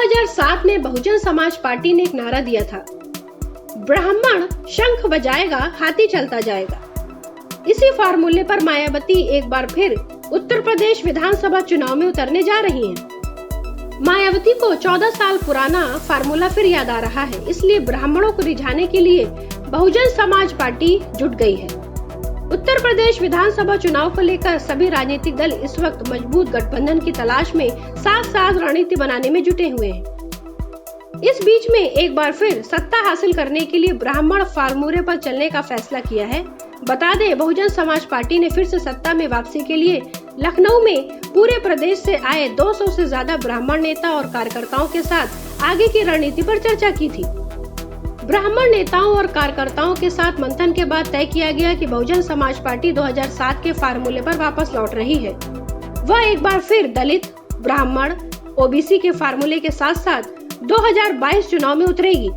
2007 में बहुजन समाज पार्टी ने एक नारा दिया था, ब्राह्मण शंख बजाएगा हाथी चलता जाएगा। इसी फार्मूले पर मायावती एक बार फिर उत्तर प्रदेश विधानसभा चुनाव में उतरने जा रही हैं। मायावती को 14 साल पुराना फार्मूला फिर याद आ रहा है, इसलिए ब्राह्मणों को रिझाने के लिए बहुजन समाज पार्टी जुट गई है। उत्तर प्रदेश विधानसभा चुनाव को लेकर सभी राजनीतिक दल इस वक्त मजबूत गठबंधन की तलाश में साथ साथ रणनीति बनाने में जुटे हुए हैं। इस बीच में एक बार फिर सत्ता हासिल करने के लिए ब्राह्मण फार्मूले पर चलने का फैसला किया है। बता दें, बहुजन समाज पार्टी ने फिर से सत्ता में वापसी के लिए लखनऊ में पूरे प्रदेश से आए 200 से ज्यादा ब्राह्मण नेता और कार्यकर्ताओं के साथ आगे की रणनीति पर चर्चा की थी। ब्राह्मण नेताओं और कार्यकर्ताओं के साथ मंथन के बाद तय किया गया कि बहुजन समाज पार्टी 2007 के फार्मूले पर वापस लौट रही है। वह एक बार फिर दलित, ब्राह्मण, ओबीसी के फार्मूले के साथ साथ 2022 चुनाव में उतरेगी।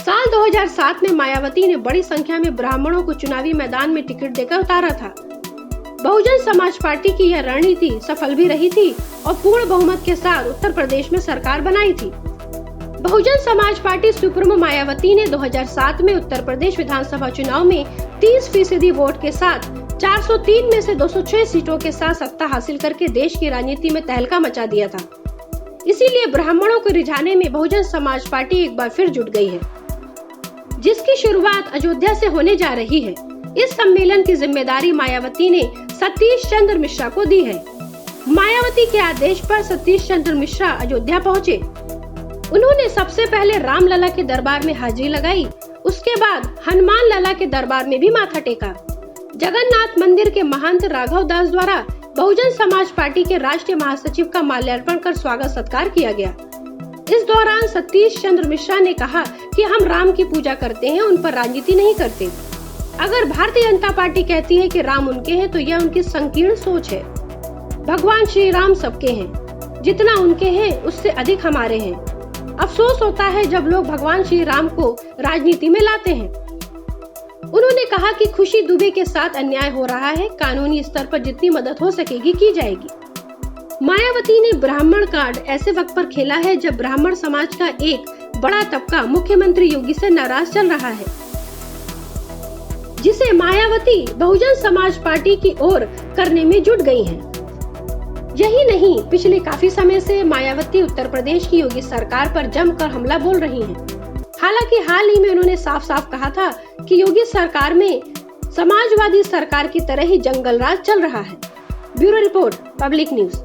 साल 2007 में मायावती ने बड़ी संख्या में ब्राह्मणों को चुनावी मैदान में टिकट देकर उतारा था। बहुजन समाज पार्टी की यह रणनीति सफल भी रही थी और पूर्ण बहुमत के साथ उत्तर प्रदेश में सरकार बनाई थी। बहुजन समाज पार्टी सुप्रीमो मायावती ने 2007 में उत्तर प्रदेश विधानसभा चुनाव में 30% वोट के साथ 403 में से 206 सीटों के साथ सत्ता हासिल करके देश की राजनीति में तहलका मचा दिया था। इसीलिए ब्राह्मणों को रिझाने में बहुजन समाज पार्टी एक बार फिर जुट गई है, जिसकी शुरुआत अयोध्या से होने जा रही है। इस सम्मेलन की जिम्मेदारी मायावती ने सतीश चंद्र मिश्रा को दी है। मायावती के आदेश पर सतीश चंद्र मिश्रा अयोध्या पहुँचे। उन्होंने सबसे पहले राम लला के दरबार में हाजिरी लगाई, उसके बाद हनुमान लला के दरबार में भी माथा टेका। जगन्नाथ मंदिर के महंत राघव दास द्वारा बहुजन समाज पार्टी के राष्ट्रीय महासचिव का माल्यार्पण कर स्वागत सत्कार किया गया। इस दौरान सतीश चंद्र मिश्रा ने कहा कि हम राम की पूजा करते हैं, उन पर राजनीति नहीं करते। अगर भारतीय जनता पार्टी कहती है कि राम उनके हैं, तो यह उनकी संकीर्ण सोच है। भगवान श्री राम सबके हैं, जितना उनके हैं उससे अधिक हमारे हैं। अफसोस होता है जब लोग भगवान श्री राम को राजनीति में लाते हैं। उन्होंने कहा कि खुशी दुबे के साथ अन्याय हो रहा है, कानूनी स्तर पर जितनी मदद हो सकेगी की जाएगी। मायावती ने ब्राह्मण कार्ड ऐसे वक्त पर खेला है जब ब्राह्मण समाज का एक बड़ा तबका मुख्यमंत्री योगी से नाराज चल रहा है, जिसे मायावती बहुजन समाज पार्टी की ओर करने में जुट गई हैं। यही नहीं, पिछले काफी समय से मायावती उत्तर प्रदेश की योगी सरकार पर जमकर हमला बोल रही हैं। हालांकि हाल ही में उन्होंने साफ साफ कहा था कि योगी सरकार में समाजवादी सरकार की तरह ही जंगल राज चल रहा है। Bureau report, public news.